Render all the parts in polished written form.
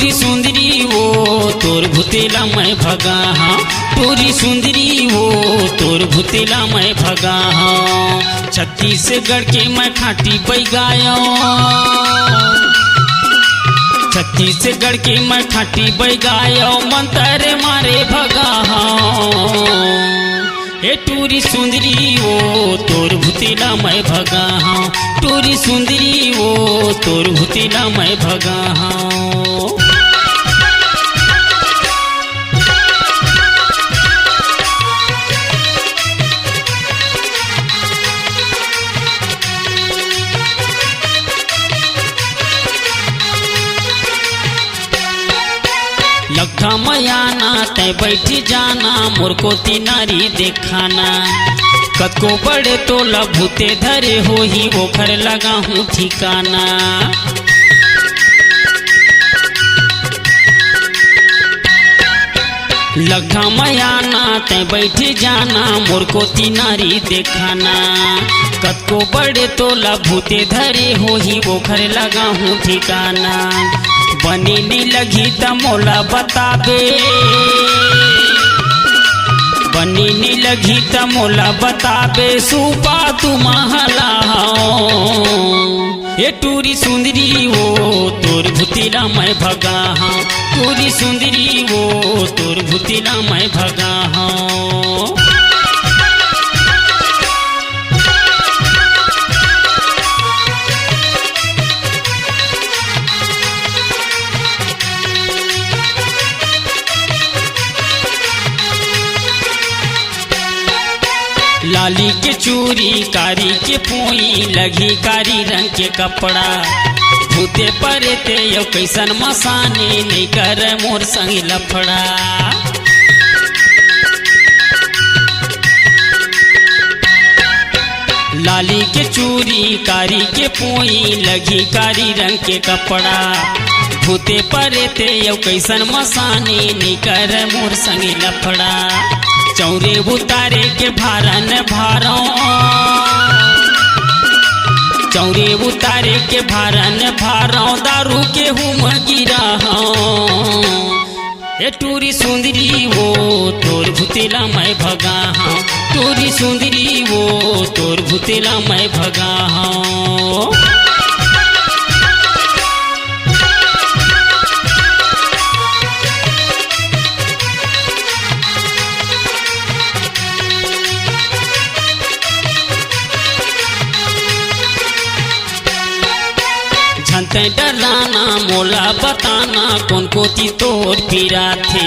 टूरी सुंदरी वो तोर भुतेला मैं भगा हाँ, टूरी सुंदरी वो तोर भुतेला मैं भगा हाँ। छत्तीसगढ़ के मैं खाटी बैगाया, छत्तीसगढ़ के मैं खाटी बैगाया, मंतर मारे भगा हाँ। ए टूरी सुंदरी वो तोर भुतेला मैं भगा हाँ, टूरी सुंदरी वो तोर भुतेला मैं भगा हाँ। लखा मयाना तय बैठी जाना, मोर को तिनारी देखाना, कतको बड़े तोला भूते धरे हो ही ओखर लगा हूँ ठिकाना। लखा मयाना तय बैठी जाना, मोर को तिनारी देखाना, कतको बड़े तोला भूते धरे हो ही ओखर लगा हूँ ठिकाना। बनी नी लगी त मोला बताबे, बनी नी लगी त मोला बताबे, सुपा तू महला ये टूरी सुंदरी वो तोर भुतेला मैं भगा हाँ, टूरी सुंदरी वो तोर भुतेला मैं भगा हाँ। लाली के चूरी कारी के पोई, लगी कारी रंग के कपड़ा, भूते परे ते यो कैसन मसाने, नहीं कर मोर संग लफड़ा। लाली के चूरी कारी के पोई, लगी कारी रंग के कपड़ा, भूते परे ते यो कैसन मसाने, नहीं कर मोर संग लफड़ा। चौरे उतारे के भारन भारो, चौरे उतारे के भारन भारो, दारू के हुम गिरा ए टूरी सुंदरी वो तोर भुतेला मैं भगा हाँ, टूरी सुंदरी वो तोर भुतेला मैं भगा हाँ। झंते डराना मोला बताना, कौन कोती तोर पीरा थे,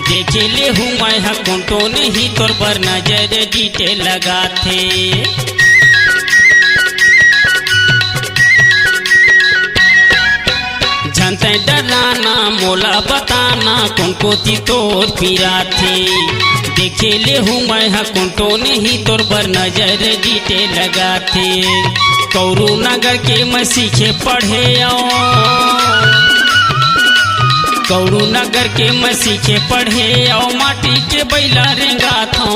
देखे ले हूँ मैं हा कौन तो नहीं तोर पर नजर डीटे लगा थे। झंते डराना मोला बताना, कौन कोती तोर पीरा थे, देखे ले हूँ मैं हा कौन तो नहीं तोर पर नजर डीटे लगा थे। कौरू नगर के मैं सीखे पढ़े कौरू नगर के मैं सीखे पढ़े माटी के बैला रेंगा था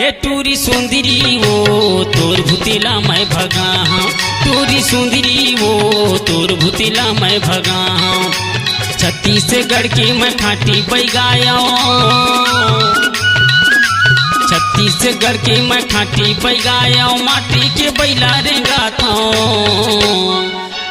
ये टूरी सुंदरी वो तोर भुतेला मैं भगा हाँ, टूरी सुंदरी वो तोर भुतेला मैं भगा हाँ। छत्तीसगढ़ के मैं खाटी बैगाया, छत्तीसगढ़ के मैं खाटी बैगाया, माटी के बैला रेंगा था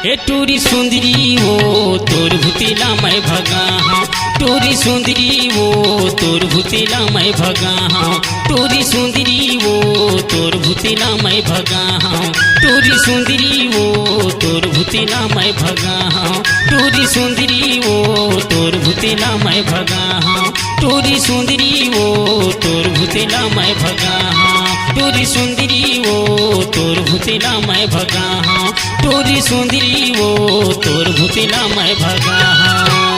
ए टूरी सुंदरी वो तोर भुतेला मैं भगा हाँ, टूरी सुंदरी वो तोर भुतेला मैं भगा हाँ, टूरी सुंदरी वो तोर भुतेला मैं भगा हाँ, टूरी सुंदरी वो तोर भुतेला मैं भगा हाँ, टूरी सुंदरी वो तोर भुतेला मैं भगा हाँ, टूरी सुंदरी वो तोर भुतेला मैं भगा हाँ, टूरी सुंदरी वो तोर भुतेला मैं भगा हाँ, टूरी सुंदरी वो तोर भुतेला मैं भगा हाँ।